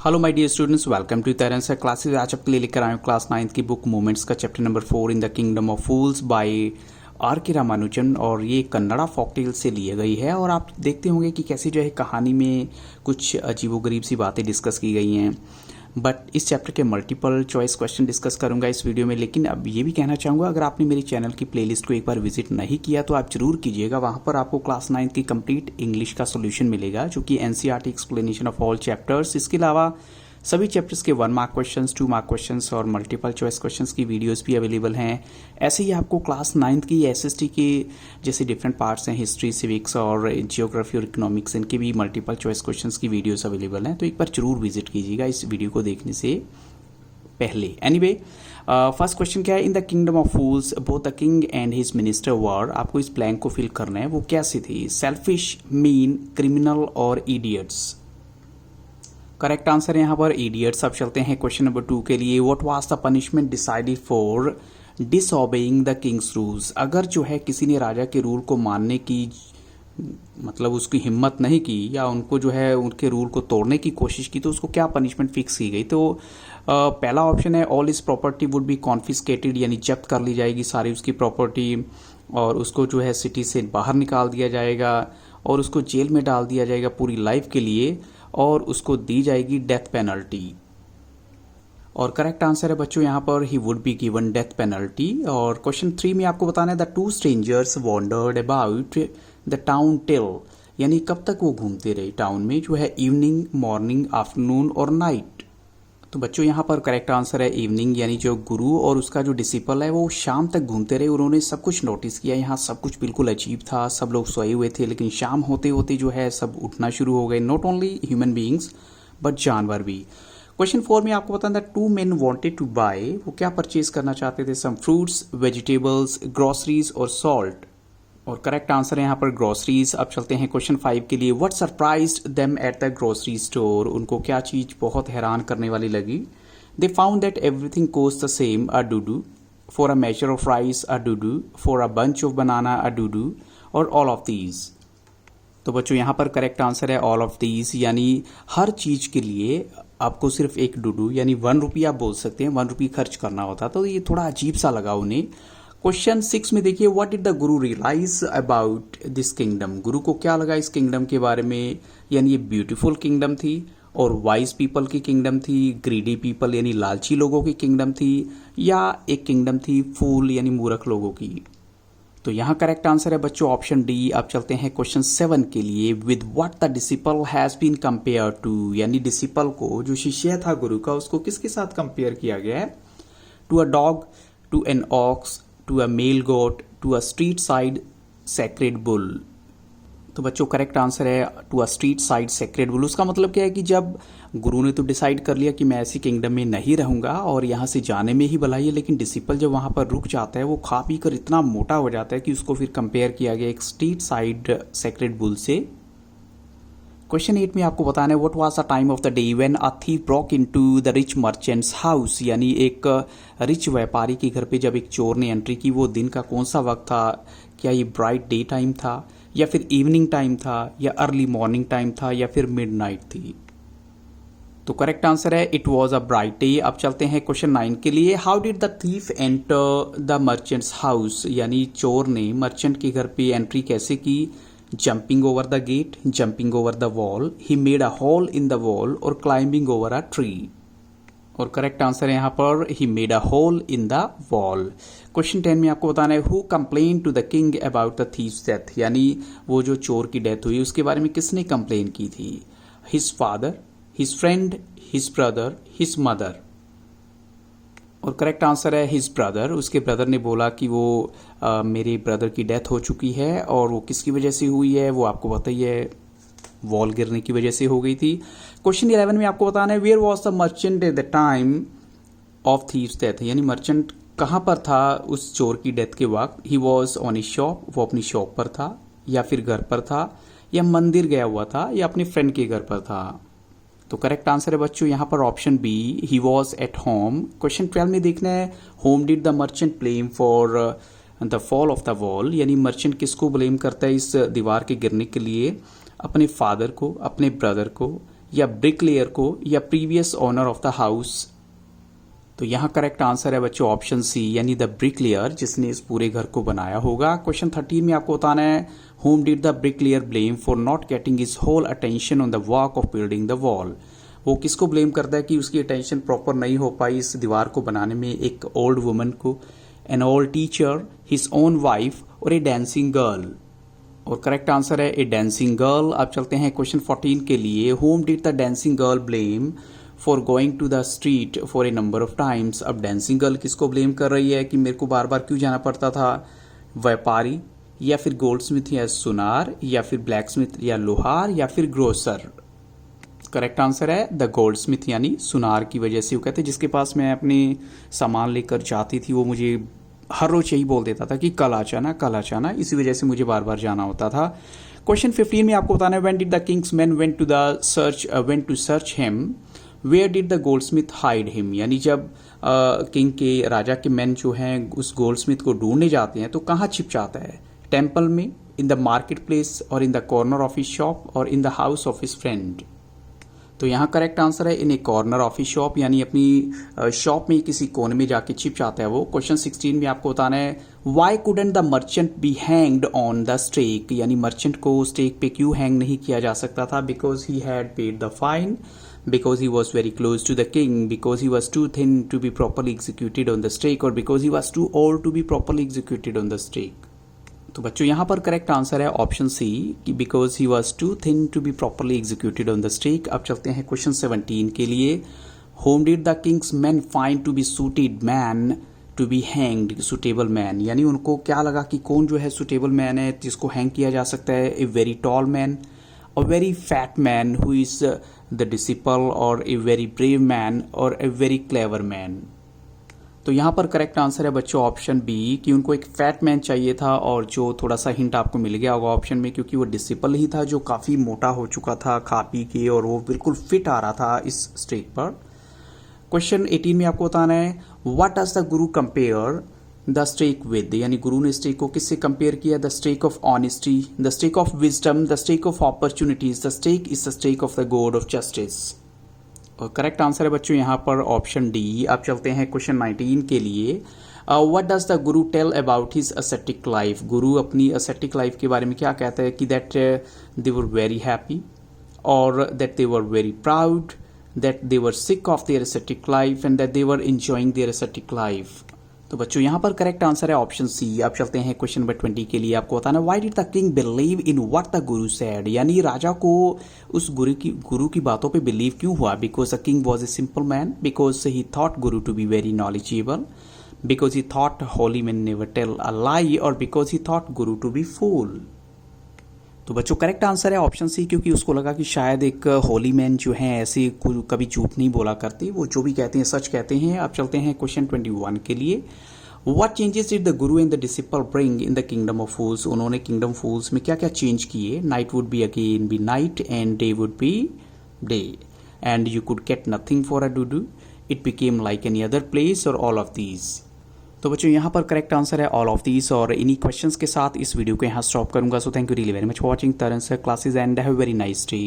Hello my dear students, welcome to Taran sir classes. आज आपके लिए लेकर आए क्लास 9th की बुक मोमेंट्स का chapter number 4 in the kingdom of fools by R K Ramanujan. और ये कन्नड़ा फॉकटेल से लिए गई है। और आप देखते होंगे कि कैसे जो है कहानी में कुछ अजीबोगरीब सी बातें डिस्कस की गई हैं। बट इस चैप्टर के मल्टीपल चॉइस क्वेश्चन डिस्कस करूंगा इस वीडियो में। लेकिन अब ये भी कहना चाहूँगा, अगर आपने मेरे चैनल की प्लेलिस्ट को एक बार विजिट नहीं किया तो आप जरूर कीजिएगा। वहाँ पर आपको क्लास 9th की कंप्लीट इंग्लिश का सोल्यूशन मिलेगा, जो कि NCERT explanation of all chapters. इसके अलावा सभी चैप्टर्स के 1 मार्क क्वेश्चंस, 2 मार्क क्वेश्चंस और मल्टीपल चॉइस क्वेश्चंस की वीडियोस भी अवेलेबल हैं। ऐसे ही आपको क्लास 9th की एसएसटी के जैसे डिफरेंट पार्ट्स हैं, हिस्ट्री, सिविक्स और जियोग्राफी और इकोनॉमिक्स, इनके भी मल्टीपल चॉइस क्वेश्चंस की वीडियोस अवेलेबल हैं। तो एक बार जरूर विजिट कीजिएगा इस वीडियो को देखने से पहले। एनीवे, फर्स्ट क्वेश्चन क्या है? In the kingdom of fools both the king and his minister were. आपको इस ब्लैंक को फिल करना है। वो कैसी थी? सेल्फिश, मीन, क्रिमिनल और इडियट्स। करेक्ट आंसर है यहाँ पर इडियट्स। अब चलते हैं क्वेश्चन नंबर 2 के लिए। What was the punishment decided for disobeying the Kings rules. अगर जो है किसी ने राजा के रूल को मानने की मतलब उसकी हिम्मत नहीं की या उनको जो है उनके रूल को तोड़ने की कोशिश की, तो उसको क्या पनिशमेंट फिक्स की गई? तो पहला ऑप्शन है all is property would be confiscated, यानी जब्त कर ली जाएगी सारी उसकी प्रॉपर्टी, और उसको जो है सिटी से बाहर निकाल दिया जाएगा और उसको जेल में डाल दिया जाएगा पूरी लाइफ के लिए, और उसको दी जाएगी डेथ पेनल्टी। और करेक्ट आंसर है बच्चों यहाँ पर he would be given death penalty. और क्वेश्चन 3 में आपको बताना है the two strangers wandered about the town till, यानी कब तक वो घूमते रहे टाउन में, जो है इवनिंग, मॉर्निंग, आफ्टरनून और नाइट। तो बच्चों यहाँ पर करेक्ट आंसर है इवनिंग, यानी जो गुरु और उसका जो डिसिपल है वो शाम तक घूमते रहे। उन्होंने सब कुछ नोटिस किया, यहाँ सब कुछ बिल्कुल अजीब था, सब लोग सोए हुए थे, लेकिन शाम होते होते जो है सब उठना शुरू हो गए। Not only human beings but जानवर भी। क्वेश्चन 4 में आपको बताना है 2 men wanted to buy, वो क्या परचेज करना चाहते थे? सम फ्रूट्स, वेजिटेबल्स, ग्रोसरीज और सॉल्ट। और करेक्ट आंसर है यहाँ पर ग्रोसरीज। अब चलते हैं क्वेश्चन 5 के लिए। What surprised them at the grocery store. उनको क्या चीज बहुत हैरान करने वाली लगी? They found that everything cost the same, a duddu, for a measure of rice a duddu, for a bunch of banana a duddu, और ऑल ऑफ दीज। तो बच्चों यहाँ पर करेक्ट आंसर है ऑल ऑफ दीज, यानी हर चीज के लिए आपको सिर्फ एक डूडू यानी 1 रुपया आप बोल सकते हैं, 1 रुपये खर्च करना होता। तो ये थोड़ा अजीब सा लगा उन्हें। क्वेश्चन 6 में देखिए, what did the Guru realise about this kingdom. गुरु को क्या लगा इस किंगडम के बारे में? यानी ये ब्यूटीफुल किंगडम थी, और वाइज पीपल की किंगडम थी, ग्रीडी पीपल यानी लालची लोगों की किंगडम थी, या एक किंगडम थी फूल यानी मूर्ख लोगों की। तो यहाँ करेक्ट आंसर है बच्चों ऑप्शन डी। अब चलते हैं क्वेश्चन 7 के लिए। With what the disciple has been compare to, यानी डिसिपल को, जो शिष्य था गुरु का, उसको किसके साथ कंपेयर किया गया है? To a dog, to an ox, to a male goat, to a street side sacred bull. तो बच्चों करेक्ट आंसर है to a street side sacred bull. उसका मतलब क्या है कि जब गुरु ने तो डिसाइड कर लिया कि मैं ऐसी किंगडम में नहीं रहूंगा और यहाँ से जाने में ही भलाई है, लेकिन डिसिपल जब वहाँ पर रुक जाता है, वो खा पी कर इतना मोटा हो जाता है कि उसको फिर कंपेयर किया गया एक स्ट्रीट साइड सैक्रेड बुल से। क्वेश्चन 8 में आपको बताना है what was the time of the day when a thief broke into the rich merchants house, यानी एक रिच व्यापारी के घर पे जब एक चोर ने एंट्री की, वो दिन का कौन सा वक्त था? क्या ये ब्राइट डे टाइम था, या फिर इवनिंग टाइम था, या अर्ली मॉर्निंग टाइम था, या फिर मिडनाइट थी? तो करेक्ट आंसर है it was a bright day. अब चलते हैं क्वेश्चन 9 के लिए। How did the thief enter the merchants house, यानी चोर ने मर्चेंट के घर पे एंट्री कैसे की? Jumping over the gate, jumping over the wall, he made a hole in the wall, और क्लाइंबिंग ओवर अ ट्री। और करेक्ट आंसर है यहाँ पर he made a hole in the wall. Question 10 में आपको बताना है who complain to the king about the thief's death, यानी वो जो चोर की डेथ हुई उसके बारे में किसने कंप्लेन की थी? His father, his friend, his brother, his mother. और करेक्ट आंसर है हिज ब्रदर। उसके ब्रदर ने बोला कि वो मेरे ब्रदर की डेथ हो चुकी है, और वो किसकी वजह से हुई है वो आपको पता ही है, वॉल गिरने की वजह से हो गई थी। क्वेश्चन 11 में आपको बताना है where was the merchant at the time of thieves death, यानी मर्चेंट कहाँ पर था उस चोर की डेथ के वक्त? He was on his shop, वो अपनी शॉप पर था, या फिर घर पर था, या मंदिर गया हुआ था, या अपने फ्रेंड के घर पर था? तो करेक्ट आंसर है बच्चों यहाँ पर option B, he was at home. Question 12 में देखना है how did the merchant blame for the fall of the wall, यानी मर्चेंट किसको ब्लेम करता है इस दीवार के गिरने के लिए? अपने फादर को, अपने ब्रदर को, या ब्रिकलेयर को, या previous owner of the house? तो यहाँ करेक्ट आंसर है बच्चों ऑप्शन सी, यानी द ब्रिकलेयर, जिसने इस पूरे घर को बनाया होगा। क्वेश्चन 13 में आपको बताना है whom did the bricklayer blame for not getting his whole attention on the work of building the wall? वो किसको ब्लेम करता है कि उसकी अटेंशन प्रॉपर नहीं हो पाई इस दीवार को बनाने में? एक ओल्ड वुमन को, an old teacher, his own wife, और ए डांसिंग गर्ल? और करेक्ट आंसर है ए डांसिंग गर्ल। अब चलते हैं क्वेश्चन 14 के लिए। whom did the dancing girl blame for going to the street for a number of times? अब डांसिंग गर्ल किसको ब्लेम कर रही है कि मेरे को बार बार क्यों जाना पड़ता था? व्यापारी, या फिर गोल्डस्मिथ या सुनार, या फिर ब्लैकस्मिथ या लोहार, या फिर ग्रोसर? करेक्ट आंसर है द गोल्डस्मिथ, यानी सुनार की वजह से। वो कहते जिसके पास मैं अपने सामान लेकर जाती थी वो मुझे हर रोज यही बोल देता था कि कल आ जाना, कल आ जाना, इसी वजह से मुझे बार बार जाना होता था। क्वेश्चन 15 में आपको बताना है when did the king's man went to search him where did the goldsmith hide him? यानी जब किंग के, राजा के मैन जो हैं उस गोल्डस्मिथ को ढूंढने जाते हैं तो कहाँ छिप जाता है? टेम्पल में, इन द मार्केट प्लेस, और in the corner of his shop, और in the house of his friend? तो यहाँ करेक्ट आंसर है in a corner of his shop, यानी अपनी शॉप में किसी कोने में जाके छिप जाता है वो। क्वेश्चन 16 में आपको बताना है why couldn't the merchant be hanged on the stake? यानी मर्चेंट को स्टेक पे क्यों हैंग नहीं किया जा सकता था? Because he had paid the fine, because he was very close to the king, because he was too thin to be properly executed on the stake, or because he was too old to be properly executed on the stake? तो बच्चों यहाँ पर correct answer है option C कि because he was too thin to be properly executed on the stake. अब चलते हैं question 17 के लिए। How did the king's man find to be suited man to be hanged? Suitable man, यानी उनको क्या लगा कि कौन जो है सुटेबल मैन है जिसको हैंग किया जा सकता है? A very tall man, a very fat man who is the disciple, or a very brave man, or a very clever man? तो यहाँ पर करेक्ट आंसर है बच्चों ऑप्शन बी कि उनको एक फैट मैन चाहिए था, और जो थोड़ा सा हिंट आपको मिल गया होगा ऑप्शन में, क्योंकि वो डिसिपल ही था जो काफ़ी मोटा हो चुका था खा पी के, और वो बिल्कुल फिट आ रहा था इस स्टेक पर। क्वेश्चन 18 में आपको बताना है what does the guru compare the stake with? यानी गुरु ने स्टेक को किससे कंपेयर किया? The stake of honesty, the stake of wisdom, the stake of opportunities, the stake is the stake of the god of justice? और correct answer है बच्चों यहाँ पर ऑप्शन डी। अब चलते हैं क्वेश्चन 19 के लिए। What does the guru tell about his ascetic life? गुरु अपनी ascetic लाइफ के बारे में क्या कहता है कि that they were very happy, और that they were very proud, that they were sick of their ascetic life, and that they were enjoying their ascetic life? तो बच्चों यहाँ पर करेक्ट आंसर है ऑप्शन सी। अब चलते हैं क्वेश्चन नंबर 20 के लिए। आपको बताना why did the king believe in what the Guru said? यानी राजा को उस गुरु की बातों पे बिलीव क्यों हुआ? Because the king was a simple man, because he thought guru to be very knowledgeable, because he thought holy man never tell a lie, और because he thought guru to be fool? तो बच्चों करेक्ट आंसर है option c, क्योंकि उसको लगा कि शायद एक होली मैन जो हैं ऐसे कभी झूठ नहीं बोला करते, वो जो भी कहते हैं सच कहते हैं। अब चलते हैं क्वेश्चन 21 के लिए। What changes did the guru and the disciple bring in the kingdom of fools? उन्होंने किंगडम फूल्स में क्या क्या चेंज किए? Night would be again be night, and day would be day, and you could get nothing for a duddu, it became like any other place, और all of these? तो बच्चों यहाँ पर करेक्ट आंसर है ऑल ऑफ दीज, और इन्हीं questions के साथ इस वीडियो को यहाँ स्टॉप करूंगा। So thank you really very much for watching Taran sir classes, and have a very nice day.